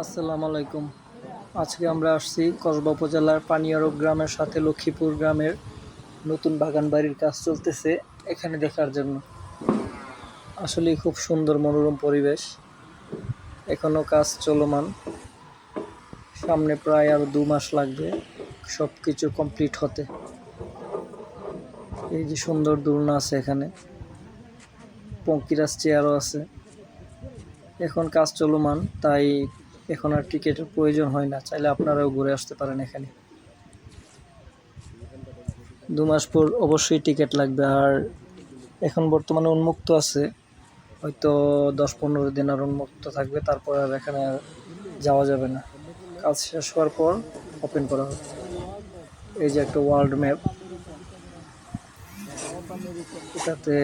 আসসালামু আলাইকুম। আজকে আমরা আসছি কসবা উপজেলার পানিয়ারব গ্রামের সাথে লক্ষ্মীপুর গ্রামের নতুন বাগান বাড়ির কাজ চলতেছে এখানে দেখার জন্য। আসলেই খুব সুন্দর মনোরম পরিবেশ। এখনো কাজ চলমান, সামনে প্রায় আরো 2 মাস লাগবে সব কিছু কমপ্লিট হতে। এই যে সুন্দর দোলনা আছে, এখানে পঙ্কিরাজ চেয়ারও আছে। এখন কাজ চলমান, তাই এখন আর টিকিটের প্রয়োজন হয় না, চাইলে আপনারাও ঘুরে আসতে পারেন এখানে। 2 মাস পর অবশ্যই টিকিট লাগবে। আর এখন বর্তমানে উন্মুক্ত আছে, হয়তো 10-15 দিন আর উন্মুক্ত থাকবে, তারপর আর এখানে আর যাওয়া যাবে না। কাজ শেষ হওয়ার পর ওপেন করা হবে। এই যে একটা ওয়ার্ল্ড ম্যাপ, এটাতে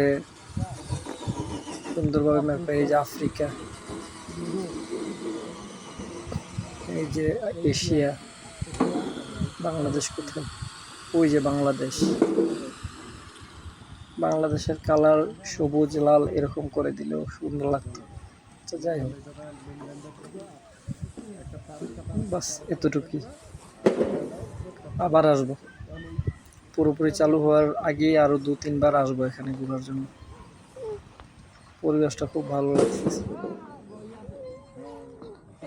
সুন্দরভাবে ম্যাপ। এই যে আফ্রিকা, এই যে এশিয়া, বাংলাদেশ কোথায়, ওই যে বাংলাদেশ। বাংলাদেশের কালার সবুজ লাল এরকম করে দিলেও সুন্দর লাগতো। আচ্ছা, যাই হোক, বাস এতটুকুই। আবার আসবো, পুরোপুরি চালু হওয়ার আগেই আরো 2-3 বার আসবো এখানে ঘোরার জন্য। পরিবেশটা খুব ভালো লাগছে।